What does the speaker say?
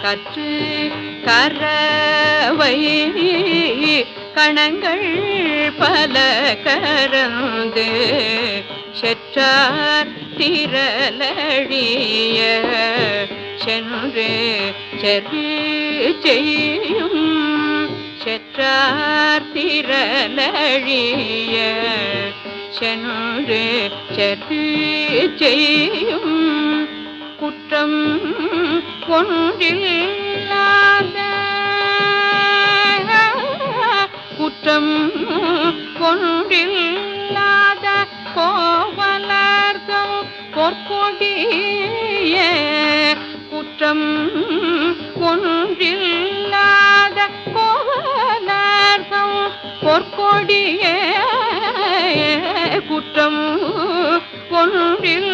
கற்று கரவை கணங்கள் பல கரந்து செற்றார் திரளழிய சென்று செரு செய்யும் செற்றார் திரளழிய சென்று செரு செய்யும் குற்றம் ஒன்றில்லாத குற்றம் ஒன்றில்லாத கோவலர்கள் பொற்கொடிய குற்றம் ஒன்றில்லாத கோவலர்கள் பொற்கொடிய குற்றம் ஒன்றில்